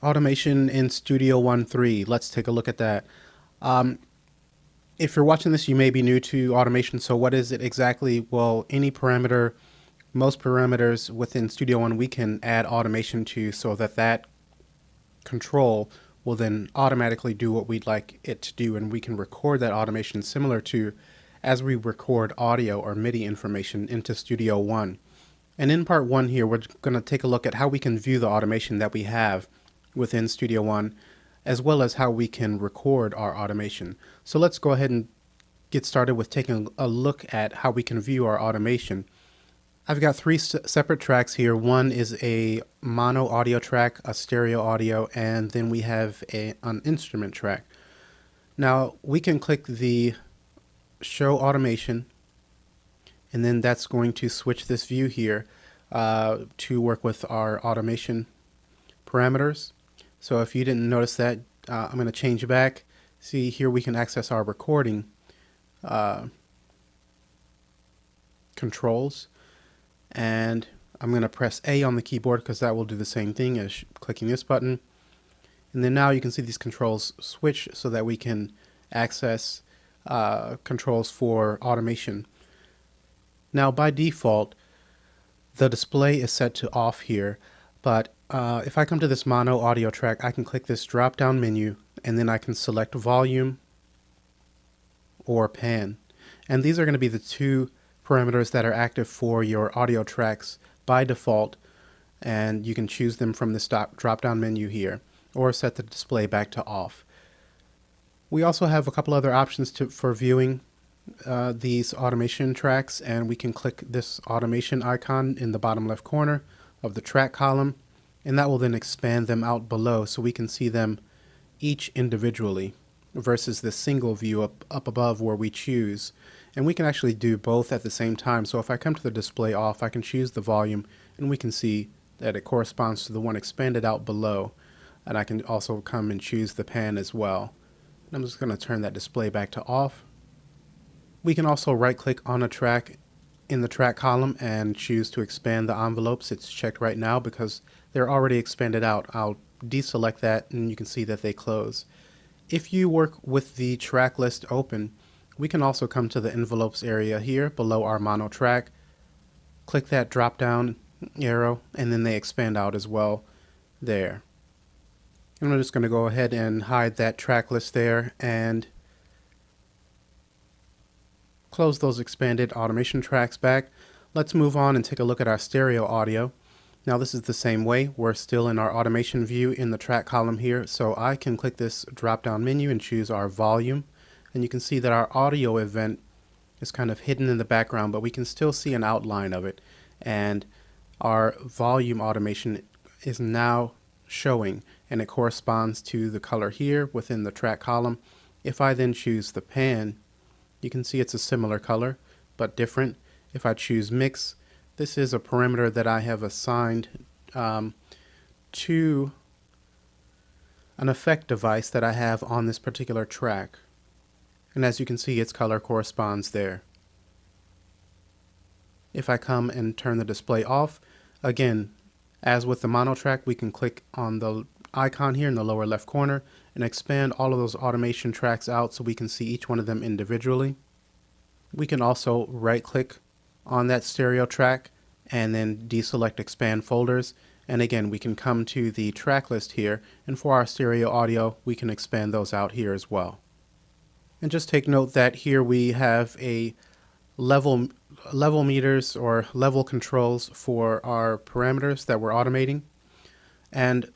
Automation in Studio One 3. Let's take a look at that. Um, if you're watching this, you may be new to automation. So what is it exactly? Well, any parameter, most parameters within Studio One, we can add automation to so that that control will then automatically do what we'd like it to do. And we can record that automation similar to as we record audio or MIDI information into Studio One. And in part one here, we're going to take a look at how we can view the automation that we have within Studio One, as well as how we can record our automation. So let's go ahead and get started with taking a look at how we can view our automation. I've got three separate tracks here. One is a mono audio track, a stereo audio, and then we have an instrument track. Now we can click the show automation, and then that's going to switch this view here to work with our automation parameters. So if you didn't notice that, I'm going to change back. See here we can access our recording controls, and I'm going to press A on the keyboard because that will do the same thing as clicking this button. And then now you can see these controls switch so that we can access controls for automation. Now by default, the display is set to off here, but if I come to this mono audio track, I can click this drop down menu and then I can select volume or pan. And these are going to be the two parameters that are active for your audio tracks by default, and you can choose them from this drop down menu here or set the display back to off. We also have a couple other options for viewing these automation tracks, and we can click this automation icon in the bottom left corner of the track column, and that will then expand them out below so we can see them each individually versus the single view up above where we choose. And we can actually do both at the same time. So if I come to the display off, I can choose the volume and we can see that it corresponds to the one expanded out below. And I can also come and choose the pan as well. And I'm just going to turn that display back to off. We can also right click on a track in the track column and choose to expand the envelopes. It's checked right now because they're already expanded out. I'll deselect that and you can see that they close. If you work with the track list open, we can also come to the envelopes area here below our mono track, click that drop down arrow, and then they expand out as well there. And I'm just going to go ahead and hide that track list there and close those expanded automation tracks back. Let's move on and take a look at our stereo audio. Now this is the same way. We're still in our automation view in the track column here, so I can click this drop down menu and choose our volume, and you can see that our audio event is kind of hidden in the background, but we can still see an outline of it, and our volume automation is now showing, and it corresponds to the color here within the track column. If I then choose the pan, you can see it's a similar color but different. If I choose mix, this is a parameter that I have assigned to an effect device that I have on this particular track. And as you can see, its color corresponds there. If I come and turn the display off, again, as with the mono track, we can click on the icon here in the lower left corner and expand all of those automation tracks out so we can see each one of them individually. We can also right click on that stereo track and then deselect expand folders, and again we can come to the track list here, and for our stereo audio we can expand those out here as well. And just take note that here we have a level meters or level controls for our parameters that we're automating, and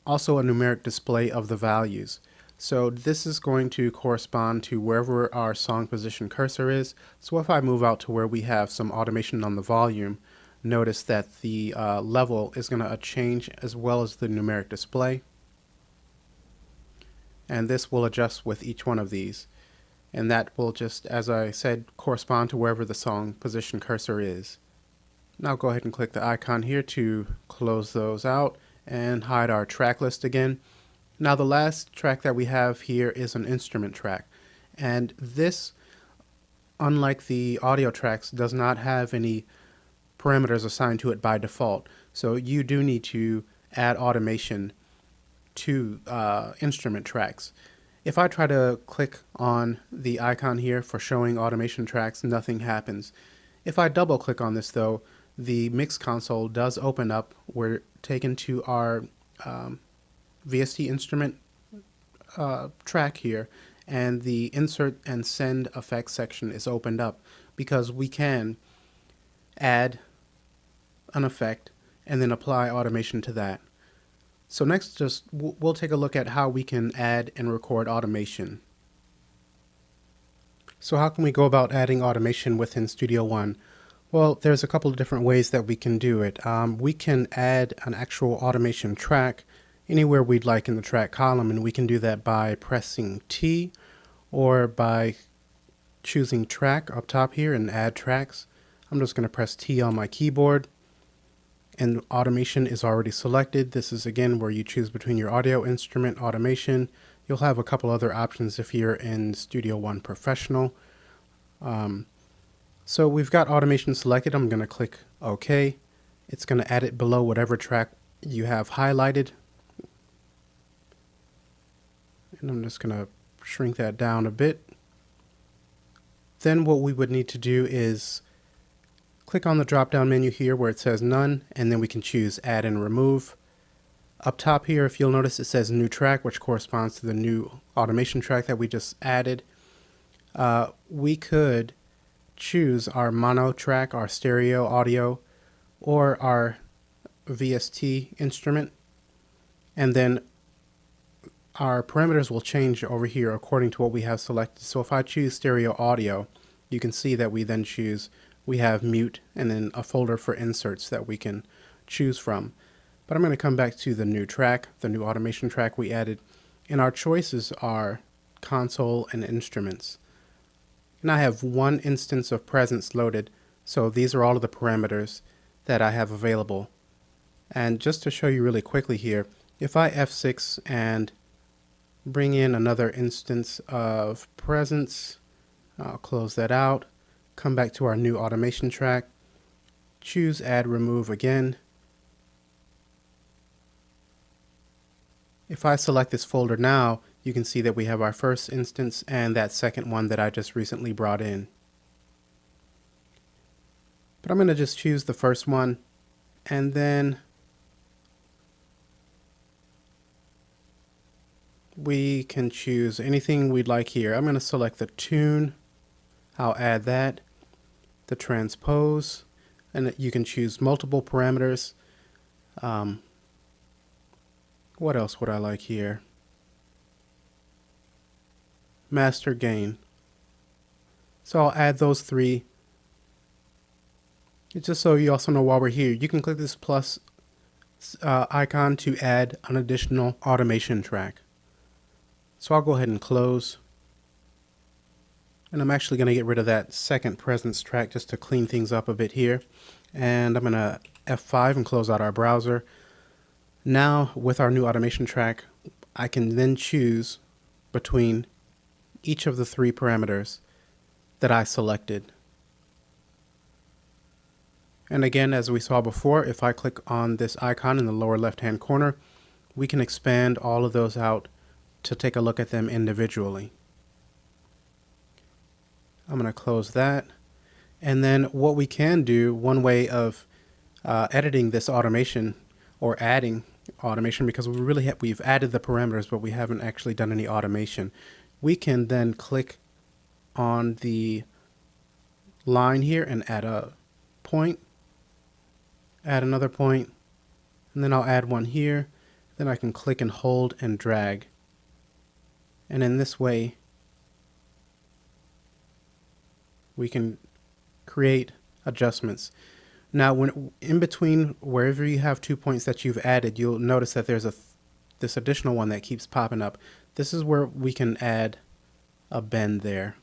also a numeric display of the values. So this is going to correspond to wherever our song position cursor is. So if I move out to where we have some automation on the volume, notice that the level is going to change as well as the numeric display. And this will adjust with each one of these. And that will just, as I said, correspond to wherever the song position cursor is. Now go ahead and click the icon here to close those out and hide our track list again. Now the last track that we have here is an instrument track, and this, unlike the audio tracks, does not have any parameters assigned to it by default. So you do need to add automation two instrument tracks. If I try to click on the icon here for showing automation tracks, nothing happens. If I double click on this though, the mix console does open up. We're taken to our VST instrument track here, and the insert and send effects section is opened up because we can add an effect and then apply automation to that. So next, just we'll take a look at how we can add and record automation. So how can we go about adding automation within Studio One? Well, there's a couple of different ways that we can do it. We can add an actual automation track anywhere we'd like in the track column, and we can do that by pressing T or by choosing track up top here and add tracks. I'm just going to press T on my keyboard, and automation is already selected. This is again where you choose between your audio instrument automation. You'll have a couple other options if you're in Studio One Professional. So we've got automation selected. I'm going to click OK. It's going to add it below whatever track you have highlighted. And I'm just going to shrink that down a bit. Then what we would need to do is click on the drop-down menu here where it says None, and then we can choose Add and Remove. Up top here, if you'll notice, it says New Track, which corresponds to the new automation track that we just added. We could choose our mono track, our stereo audio, or our VST instrument, and then our parameters will change over here according to what we have selected. So if I choose stereo audio, you can see that we then choose, we have mute and then a folder for inserts that we can choose from. But I'm going to come back to the new track, the new automation track we added, and our choices are console and instruments. And I have one instance of presence loaded, so these are all of the parameters that I have available. And just to show you really quickly here, if I F6 and bring in another instance of presence, I'll close that out, come back to our new automation track, choose Add Remove again. If I select this folder now, you can see that we have our first instance and that second one that I just recently brought in. But I'm going to just choose the first one, and then we can choose anything we'd like here. I'm going to select the tune. I'll add that, the transpose, and you can choose multiple parameters. What else would I like here? Master gain. So I'll add those three. It's just so you also know while we're here, you can click this plus icon to add an additional automation track. So I'll go ahead and close. And I'm actually going to get rid of that second presence track just to clean things up a bit here. And I'm going to F5 and close out our browser. Now with our new automation track, I can then choose between each of the three parameters that I selected. And again, as we saw before, if I click on this icon in the lower left-hand corner, we can expand all of those out to take a look at them individually. I'm going to close that. And then what we can do, one way of editing this automation or adding automation, because we've added the parameters, but we haven't actually done any automation. We can then click on the line here and add a point, add another point, and then I'll add one here. Then I can click and hold and drag. And in this way, we can create adjustments. Now, when in between, wherever you have 2 points that you've added, you'll notice that there's this additional one that keeps popping up. This is where we can add a bend there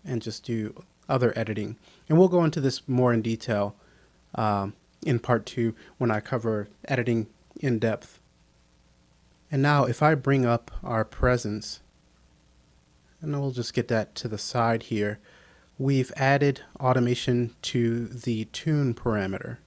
and just do other editing. And we'll go into this more in detail in part 2 when I cover editing in depth. And now if I bring up our presence, and we'll just get that to the side here, we've added automation to the tune parameter.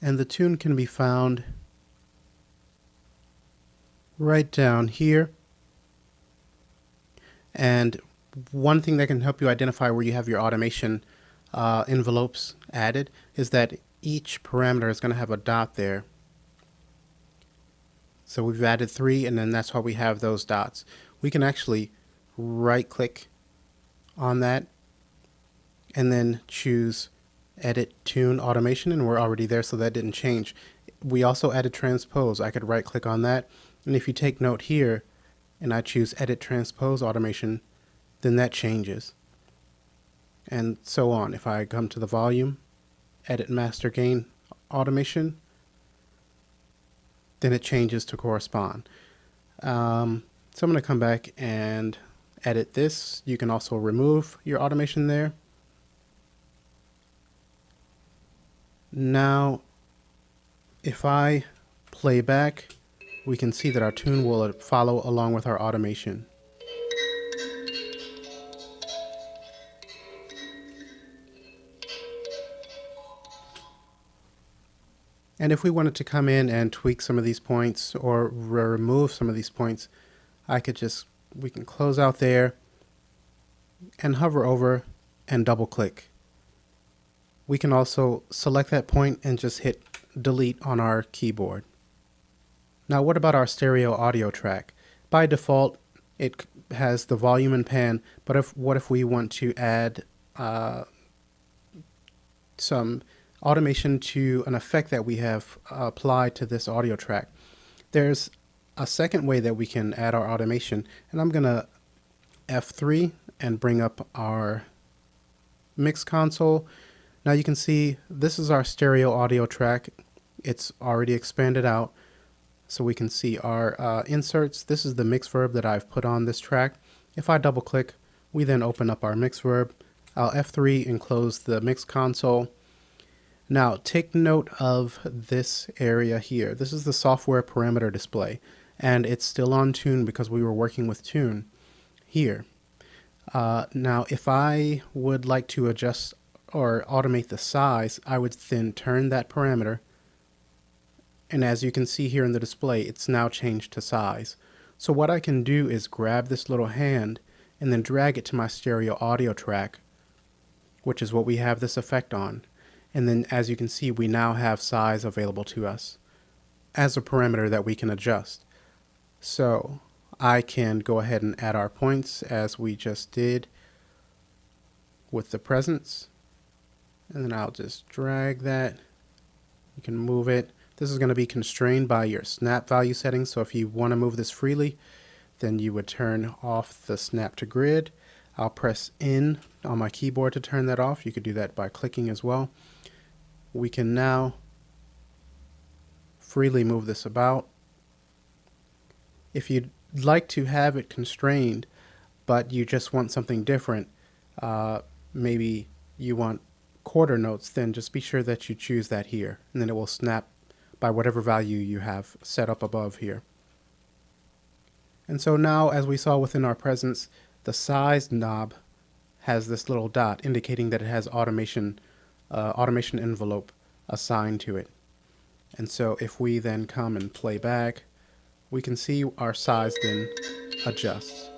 And the tune can be found right down here. And one thing that can help you identify where you have your automation envelopes added is that each parameter is going to have a dot there. So we've added 3, and then that's why we have those dots. We can actually right click on that and then choose Edit Tune Automation, and we're already there, so that didn't change. We also added Transpose. I could right click on that, and if you take note here and I choose Edit Transpose Automation, then that changes. And so on. If I come to the volume, Edit Master Gain Automation, then it changes to correspond. So I'm going to come back and edit this. You can also remove your automation there. Now, if I play back, we can see that our tune will follow along with our automation. And if we wanted to come in and tweak some of these points or remove some of these points, we can close out there and hover over and double click. We can also select that point and just hit delete on our keyboard. Now, what about our stereo audio track? By default, it has the volume and pan, but what if we want to add some automation to an effect that we have applied to this audio track? There's a second way that we can add our automation, and I'm gonna F3 and bring up our mix console. Now you can see this is our stereo audio track. It's already expanded out, so we can see our inserts. This is the mix verb that I've put on this track. If I double click, we then open up our mix verb. I'll F3 and close the mix console. Now take note of this area here. This is the software parameter display, and it's still on tune because we were working with tune here. Now if I would like to adjust or automate the size, I would then turn that parameter, and as you can see here in the display, it's now changed to size. So what I can do is grab this little hand and then drag it to my stereo audio track, which is what we have this effect on. And then as you can see, we now have size available to us as a parameter that we can adjust. So I can go ahead and add our points as we just did with the presence. And then I'll just drag that. You can move it. This is going to be constrained by your snap value settings. So if you want to move this freely, then you would turn off the snap to grid. I'll press N on my keyboard to turn that off. You could do that by clicking as well. We can now freely move this about. If you'd like to have it constrained, but you just want something different, maybe you want quarter notes, then just be sure that you choose that here, and then it will snap by whatever value you have set up above here. And so now, as we saw within our presence, the size knob has this little dot indicating that it has automation envelope assigned to it. And so if we then come and play back, we can see our size then adjusts.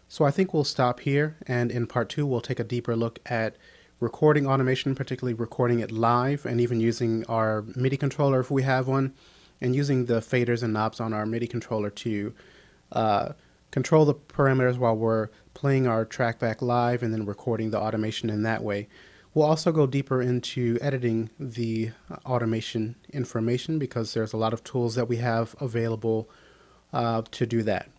So I think we'll stop here, and in part 2 we'll take a deeper look at recording automation, particularly recording it live, and even using our MIDI controller if we have one, and using the faders and knobs on our MIDI controller to control the parameters while we're playing our track back live and then recording the automation in that way. We'll also go deeper into editing the automation information because there's a lot of tools that we have available to do that.